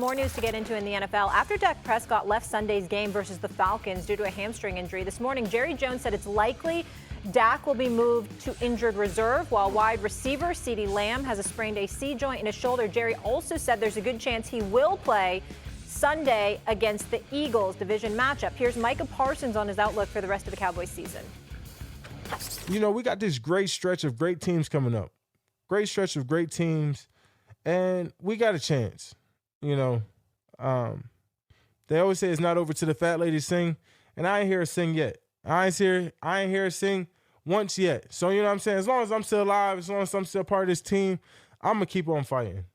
more news to get into in the NFL. After Dak Prescott left Sunday's game versus the Falcons due to a hamstring injury, this morning Jerry Jones said it's likely Dak will be moved to injured reserve, while wide receiver CeeDee Lamb has a sprained AC joint in his shoulder. Jerry also said there's a good chance he will play Sunday against the Eagles division matchup. Here's Micah Parsons on his outlook for the rest of the Cowboys season. You know, we got this great stretch of great teams coming up. Great stretch of great teams, and we got a chance. You know, they always say it's not over till the fat lady sing, and I ain't hear her sing yet. I ain't hear her sing once yet. So, you know what I'm saying? As long as I'm still alive, as long as I'm still part of this team, I'm going to keep on fighting.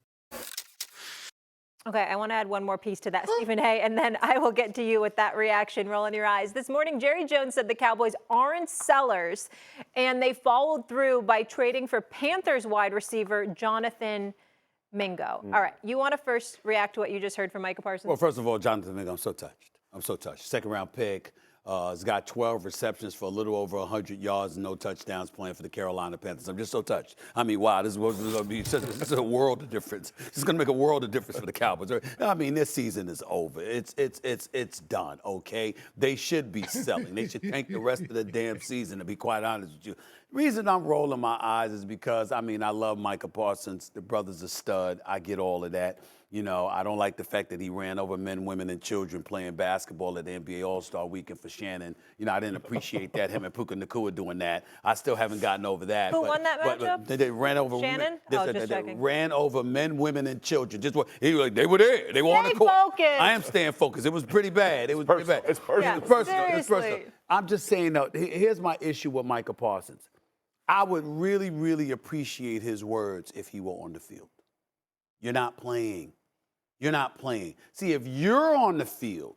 Okay, I want to add one more piece to that, Stephen A., and then I will get to you with that reaction rolling your eyes. This morning, Jerry Jones said the Cowboys aren't sellers, and they followed through by trading for Panthers wide receiver Jonathan Mingo. All right, you want to first react to what you just heard from Micah Parsons? Well, first of all, Jonathan Mingo, I'm so touched. Second-round pick. He's got 12 receptions for a little over 100 yards and no touchdowns playing for the Carolina Panthers. I'm just so touched. I mean, wow, this is going to be this is a world of difference. This is going to make a world of difference for the Cowboys. I mean, this season is over. It's done, okay? They should be selling. They should tank the rest of the damn season, to be quite honest with you. The reason I'm rolling my eyes is because, I mean, I love Micah Parsons. The brother's a stud. I get all of that. You know, I don't like the fact that he ran over men, women, and children playing basketball at the NBA All-Star Weekend for Shannon. You know, I didn't appreciate that, him and Puka Nacua doing that. I still haven't gotten over that. Who won that matchup? They ran over Shannon? They checking. ran over men, women, and children. They were there. They were on the court. Focused. I am staying focused. It was pretty bad. It was pretty bad. It's personal. Yeah, It's personal. It's seriously. personal. I'm just saying, though, here's my issue with Micah Parsons. I would really, really appreciate his words if he were on the field. You're not playing. You're not playing. See, if you're on the field,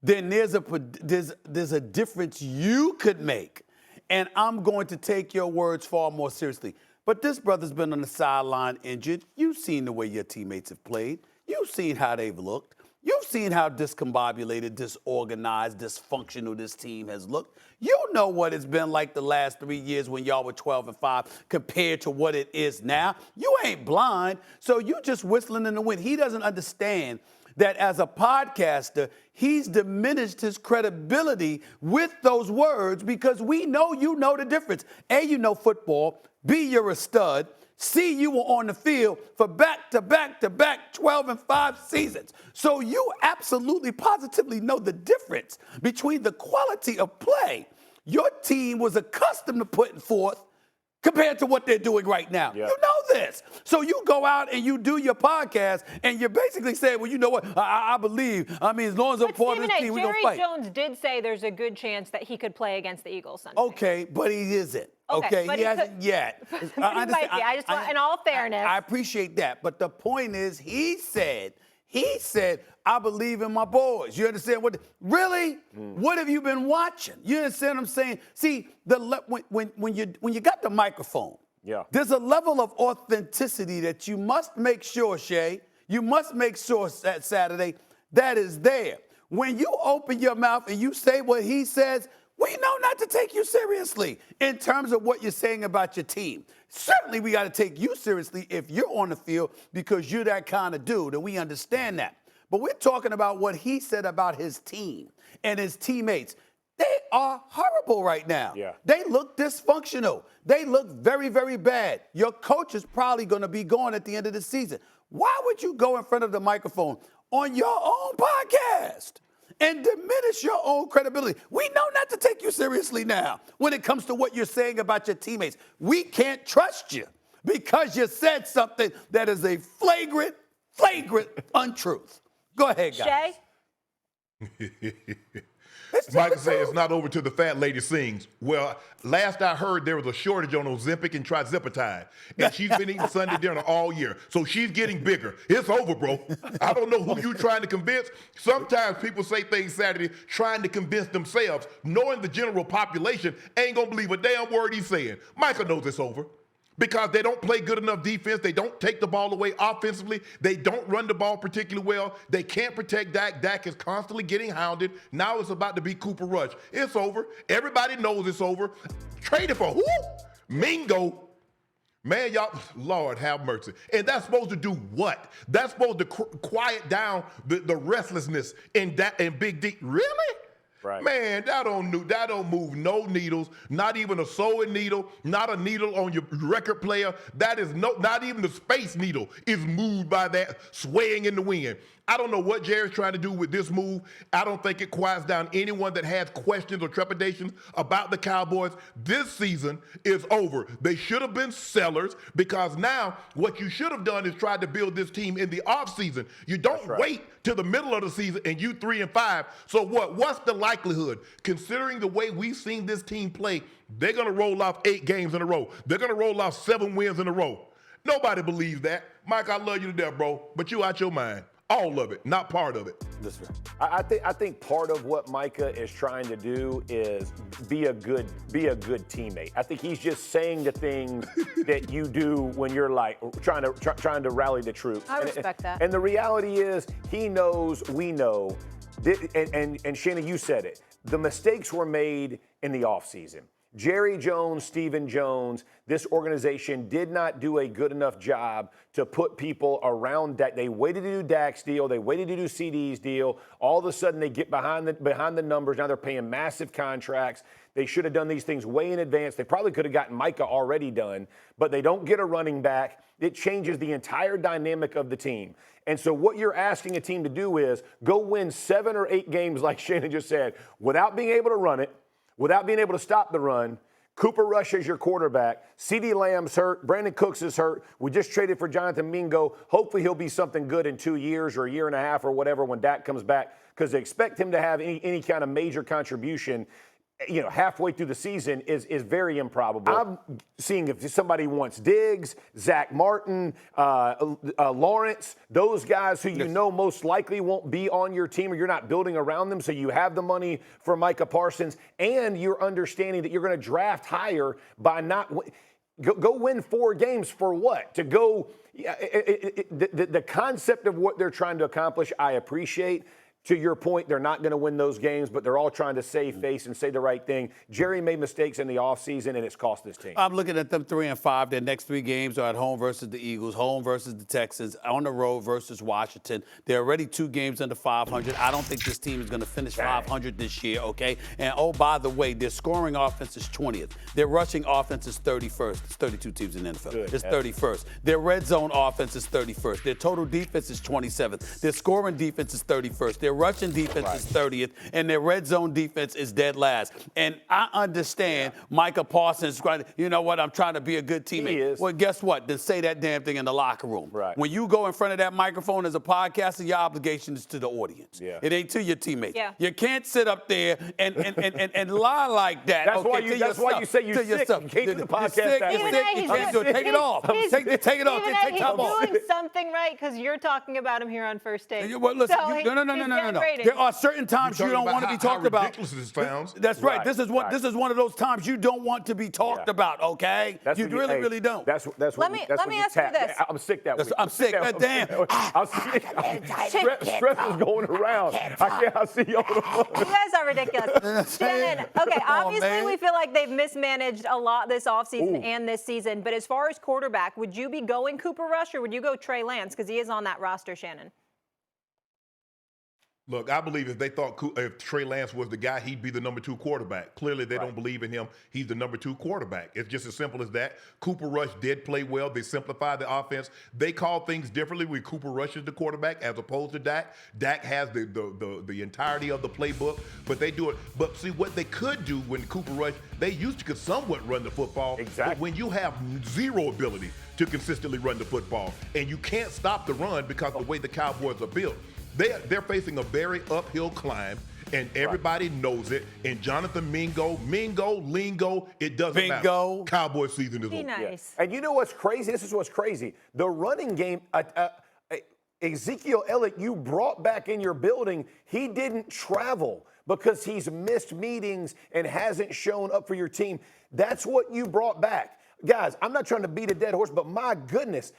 then there's a difference you could make. And I'm going to take your words far more seriously. But this brother's been on the sideline injured. You've seen the way your teammates have played. You've seen how they've looked. You've seen how discombobulated, disorganized, dysfunctional this team has looked. You know what it's been like the last 3 years when y'all were 12-5 compared to what it is now. You ain't blind, so you just whistling in the wind. He doesn't understand that as a podcaster, he's diminished his credibility with those words because we know you know the difference. A, you know football. B, you're a stud. C, you were on the field for back-to-back 12-5 seasons. So you absolutely, positively know the difference between the quality of play your team was accustomed to putting forth compared to what they're doing right now. Yep. You know this. So you go out and you do your podcast and you're basically saying, well, you know what, I believe. I mean, as long as I'm part of this team, we're going to fight. Jerry Jones did say there's a good chance that he could play against the Eagles Sunday. Okay, but he isn't. Okay, he hasn't yet. But he might be. I just want, in all fairness. I appreciate that. But the point is, he said, I believe in my boys. You understand what? Really? What have you been watching? You understand what I'm saying? See, when you got the microphone, there's a level of authenticity that you must make sure, Shay, you must make sure that Saturday that is there. When you open your mouth and you say what he says, we know not to take you seriously in terms of what you're saying about your team. Certainly, we got to take you seriously if you're on the field because you're that kind of dude, and we understand that. But we're talking about what he said about his team and his teammates. They are horrible right now. Yeah. They look dysfunctional. They look very, very bad. Your coach is probably going to be gone at the end of the season. Why would you go in front of the microphone on your own podcast and diminish your own credibility? We know not to take you seriously now when it comes to what you're saying about your teammates. We can't trust you because you said something that is a flagrant untruth. Go ahead, guys. Shay? Micah said it's not over till the fat lady sings. Well, last I heard, there was a shortage on Ozempic and Trizipatide, and she's been eating Sunday dinner all year, so she's getting bigger. It's over, bro. I don't know who you trying to convince. Sometimes people say things Saturday trying to convince themselves, knowing the general population ain't gonna believe a damn word he's saying. Micah knows it's over. Because they don't play good enough defense. They don't take the ball away offensively. They don't run the ball particularly well. They can't protect Dak. Dak is constantly getting hounded. Now it's about to be Cooper Rush. It's over. Everybody knows it's over. Traded for who? Mingo. Man, y'all, Lord have mercy. And that's supposed to do what? That's supposed to quiet down the restlessness in Big D. Really? Right. Man, that don't move no needles, not even a sewing needle, not a needle on your record player. That is not even the space needle is moved by that swaying in the wind. I don't know what Jerry's trying to do with this move. I don't think it quiets down anyone that has questions or trepidations about the Cowboys. This season is over. They should have been sellers, because now what you should have done is tried to build this team in the offseason. You don't wait till the middle of the season and you 3-5. So what's the likelihood? Considering the way we've seen this team play, they're going to roll off 8 games in a row. They're going to roll off 7 wins in a row. Nobody believes that. Mike, I love you to death, bro, but you out your mind. All of it, not part of it. That's right. I think part of what Micah is trying to do is be a good teammate. I think he's just saying the things that you do when you're like trying to rally the troops. I respect that. And the reality is, he knows, we know, and Shannon, you said it. The mistakes were made in the offseason. Jerry Jones, Stephen Jones, this organization did not do a good enough job to put people around Dak. They waited to do Dak's deal. They waited to do CD's deal. All of a sudden, they get behind the numbers. Now they're paying massive contracts. They should have done these things way in advance. They probably could have gotten Micah already done, but they don't get a running back. It changes the entire dynamic of the team. And so what you're asking a team to do is go win 7 or 8 games, like Shannon just said, without being able to run it, without being able to stop the run. Cooper Rush is your quarterback. CeeDee Lamb's hurt. Brandon Cooks is hurt. We just traded for Jonathan Mingo. Hopefully he'll be something good in 2 years or a year and a half or whatever when Dak comes back, because they expect him to have any kind of major contribution, halfway through the season is very improbable. I'm seeing if somebody wants Diggs, Zach Martin, Lawrence, those guys who you know most likely won't be on your team, or you're not building around them, so you have the money for Micah Parsons, and you're understanding that you're going to draft higher by not go win 4 games for what? To go the concept of what they're trying to accomplish, I appreciate. To your point, they're not going to win those games, but they're all trying to save face and say the right thing. Jerry made mistakes in the offseason, and it's cost this team. I'm looking at them 3-5. Their next 3 games are at home versus the Eagles, home versus the Texans, on the road versus Washington. They're already 2 games under 500. I don't think this team is going to finish 500 this year, okay? And, oh, by the way, their scoring offense is 20th. Their rushing offense is 31st. There's 32 teams in the NFL. Good. It's 31st. Their red zone offense is 31st. Their total defense is 27th. Their scoring defense is 31st. Their rushing defense is 30th, and their red zone defense is dead last. And I understand Micah Parsons, you know what, I'm trying to be a good teammate. He is. Well, guess what? Then say that damn thing in the locker room. Right. When you go in front of that microphone as a podcaster, your obligation is to the audience. Yeah. It ain't to your teammates. Yeah. You can't sit up there and lie like that. That's okay, why you say you're to sick. yourself. You can't do the You're podcast sick, that you're way. sick, you can't do it. Take it off. Take it off. Take time off. He's doing something right because you're talking about him here on First Take. Well, listen, So no. There are certain times you don't want to be talked about. Ridiculous it sounds. That's right. Right, This is one of those times you don't want to be talked about. Okay, you really don't. That's Let me ask you this. I'm sick that week. I'm sick. Damn. I'm sick. Stress is going around. I see you on the phone. You guys are ridiculous. Shannon, okay, obviously we feel like they've mismanaged a lot this offseason and this season, but as far as quarterback, would you be going Cooper Rush or would you go Trey Lance? Because he is on that roster, Shannon. Look, I believe if they thought if Trey Lance was the guy, he'd be the number 2 quarterback. Clearly, they don't believe in him. He's the number 2 quarterback. It's just as simple as that. Cooper Rush did play well. They simplified the offense. They call things differently when Cooper Rush is the quarterback as opposed to Dak. Dak has the entirety of the playbook, but they do it. But see, what they could do when Cooper Rush, they used to could somewhat run the football. Exactly. But when you have zero ability to consistently run the football and you can't stop the run because of the way the Cowboys are built, they're facing a very uphill climb, and everybody knows it. And Jonathan Mingo, Lingo, it doesn't matter. Cowboy season is over. Nice. And you know what's crazy? This is what's crazy. The running game, Ezekiel Elliott, you brought back in your building, he didn't travel because he's missed meetings and hasn't shown up for your team. That's what you brought back. Guys, I'm not trying to beat a dead horse, but my goodness,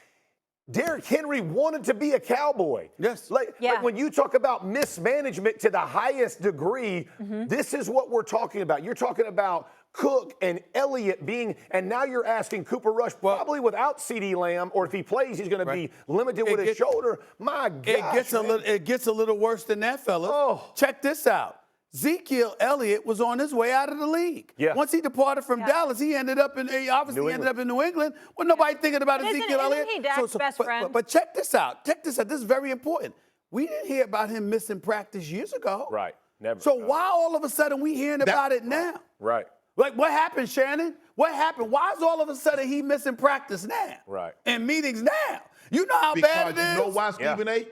Derrick Henry wanted to be a Cowboy. Yes. Like when you talk about mismanagement to the highest degree, this is what we're talking about. You're talking about Cook and Elliott being, and now you're asking Cooper Rush probably without CeeDee Lamb, or if he plays, he's going to be limited with his shoulder. My gosh, it gets a little worse than that, fellas. Oh. Check this out. Ezekiel Elliott was on his way out of the league. Yeah. Once he departed from Dallas, he ended up in New England. Well, nobody thinking about Ezekiel Elliott. Isn't he Dak's best friend? But check this out. Check this out. This is very important. We didn't hear about him missing practice years ago. Right. Never. So why all of a sudden we hearing about it now? Right. Like, what happened, Shannon? What happened? Why is all of a sudden he missing practice now? Right. And meetings now? You know how bad it is? Because you know why, Stephen A?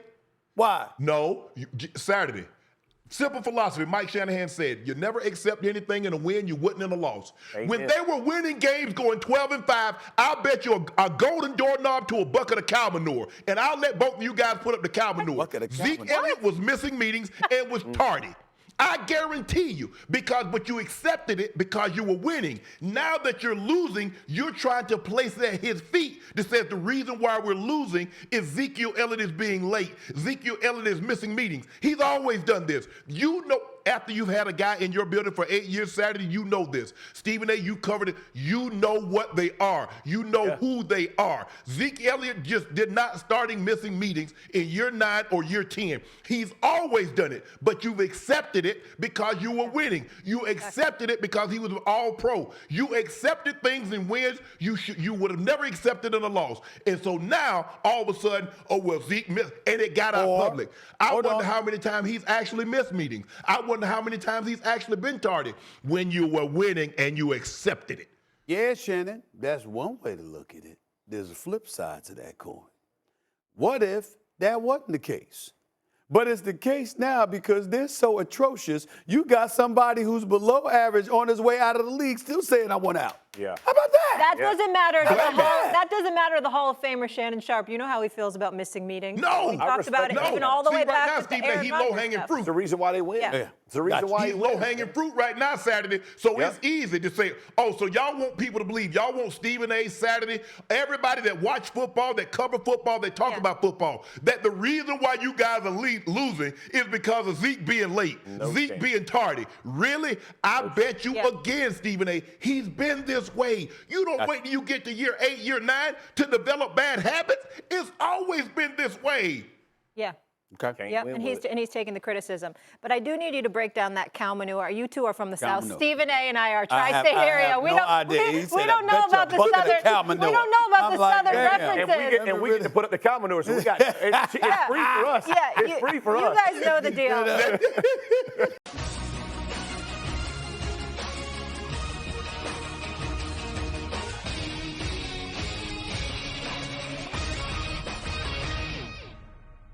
Why? No, Saturday. Simple philosophy. Mike Shanahan said, you never accept anything in a win you wouldn't in a loss. Amen. When they were winning games going 12-5, I'll bet you a golden doorknob to a bucket of cow manure. And I'll let both of you guys put up the cow manure. Zeke Elliott was missing meetings and was tardy. I guarantee you, but you accepted it because you were winning. Now that you're losing, you're trying to place it at his feet to say the reason why we're losing is Ezekiel Elliott is being late. Ezekiel Elliott is missing meetings. He's always done this. You know, after you've had a guy in your building for 8 years Saturday, you know this. Stephen A., you covered it. You know what they are. You know who they are. Zeke Elliott just did not starting missing meetings in year 9 or year 10. He's always done it, but you've accepted it because you were winning. You accepted it because he was an all-pro. You accepted things in wins you would have never accepted in a loss. And so now, all of a sudden, oh, well, Zeke missed, and it got out public. I wonder how many times he's actually missed meetings. I wonder how many times he's actually been tardy when you were winning and you accepted it. Yeah, Shannon, that's one way to look at it. There's a flip side to that coin. What if that wasn't the case? But it's the case now because they're so atrocious. You got somebody who's below average on his way out of the league still saying, I want out. Yeah. How about that? That doesn't matter to that doesn't matter to the Hall of Famer Shannon Sharpe. You know how he feels about missing meetings. No, we talked about it even all the way back to Aaron he's Rodgers low-hanging stuff. fruit. It's the reason why they win. Yeah. It's the reason why he's low-hanging fruit right now Saturday. So it's easy to say, oh, so y'all want people to believe. Y'all want Stephen A. Saturday, everybody that watch football, that cover football, that talk about football, that the reason why you guys are losing is because of Zeke being late, Zeke being tardy. Really? I bet you again, Stephen A., he's been this way. You don't wait till you get to year 8, year 9 to develop bad habits. It's always been this way. Yeah. Okay. Yep, and he's taking the criticism. But I do need you to break down that cow manure. You two are from the South. Stephen A. and I are tri-state area. We don't know about the Southern. We don't know about the Southern references. And we get to put up the cow manure, so we got it's free for us. Yeah, it's free for us. You guys know the deal.